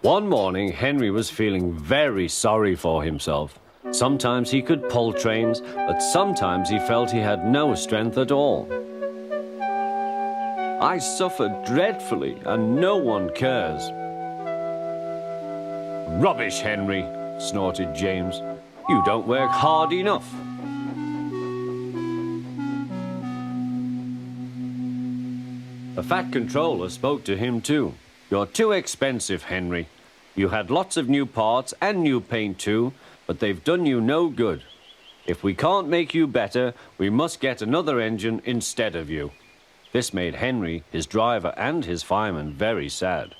One morning, Henry was feeling very sorry for himself. Sometimes he could pull trains, but sometimes he felt he had no strength at all. I suffered dreadfully, and no one cares. Rubbish, Henry, snorted James. You don't work hard enough. The Fat Controller spoke to him too. You're too expensive, Henry. You had lots of new parts and new paint too, but they've done you no good. If we can't make you better, we must get another engine instead of you. This made Henry, his driver, and his fireman very sad.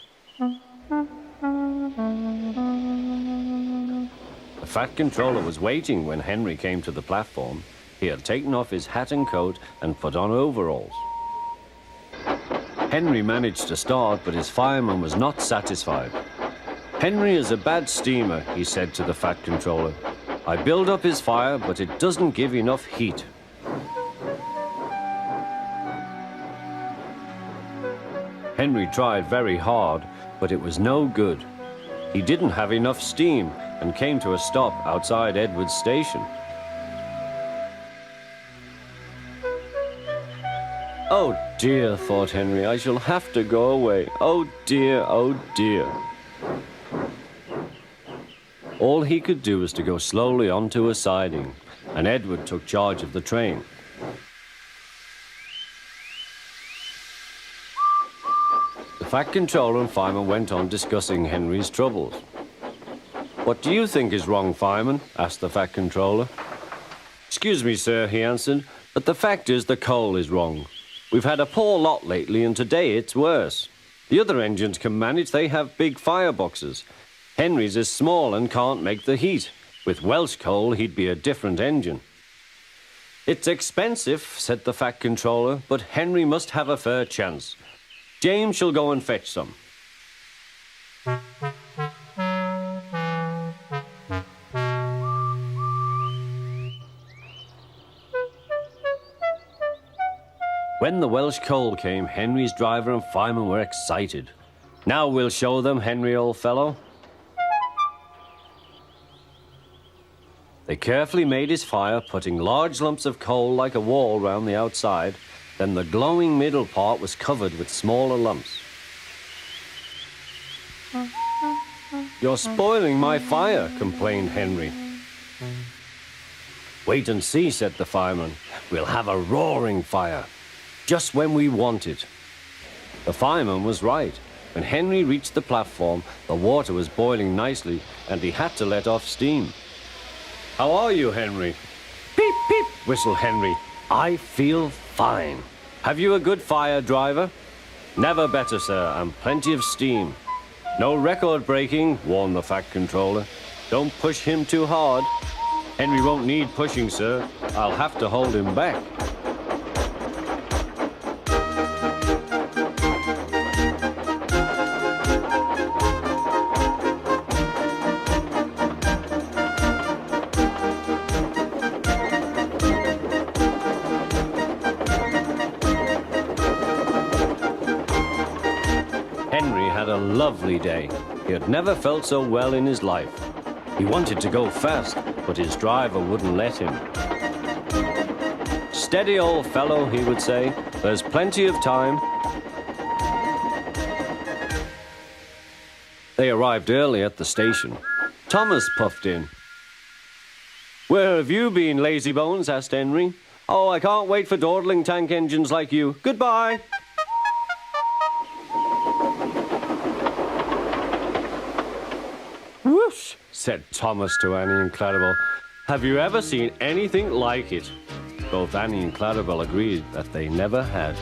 The Fat Controller was waiting when Henry came to the platform. He had taken off his hat and coat and put on overalls. Henry managed to start, but his fireman was not satisfied. Henry is a bad steamer, he said to the Fat Controller. I build up his fire, but it doesn't give enough heat. Henry tried very hard, but it was no good. He didn't have enough steam and came to a stop outside Edward's station. Oh dear, thought Henry, I shall have to go away. Oh dear, oh dear. All he could do was to go slowly onto a siding, and Edward took charge of the train. The Fat Controller and fireman went on discussing Henry's troubles. What do you think is wrong, fireman? Asked the Fat Controller. Excuse me, sir, he answered, but the fact is the coal is wrong. We've had a poor lot lately, and today it's worse. The other engines can manage, they have big fireboxes. Henry's is small and can't make the heat. With Welsh coal, he'd be a different engine. It's expensive, said the Fat Controller, but Henry must have a fair chance. James shall go and fetch some. When the Welsh coal came, Henry's driver and fireman were excited. Now we'll show them, Henry, old fellow. They carefully made his fire, putting large lumps of coal like a wall round the outside. Then the glowing middle part was covered with smaller lumps. You're spoiling my fire, complained Henry. Wait and see, said the fireman. We'll have a roaring fire, just when we want it. The fireman was right. When Henry reached the platform, the water was boiling nicely, and he had to let off steam. How are you, Henry? Peep, peep, whistled Henry. I feel fine. Have you a good fire, driver? Never better, sir, and plenty of steam. No record breaking, warned the Fat Controller. Don't push him too hard. Henry won't need pushing, sir. I'll have to hold him back. Henry had a lovely day. He had never felt so well in his life. He wanted to go fast, but his driver wouldn't let him. Steady, old fellow, he would say. There's plenty of time. They arrived early at the station. Thomas puffed in. Where have you been, lazybones? Asked Henry. Oh, I can't wait for dawdling tank engines like you. Goodbye. Whoosh, said Thomas to Annie and Clarabelle. Have you ever seen anything like it? Both Annie and Clarabelle agreed that they never had.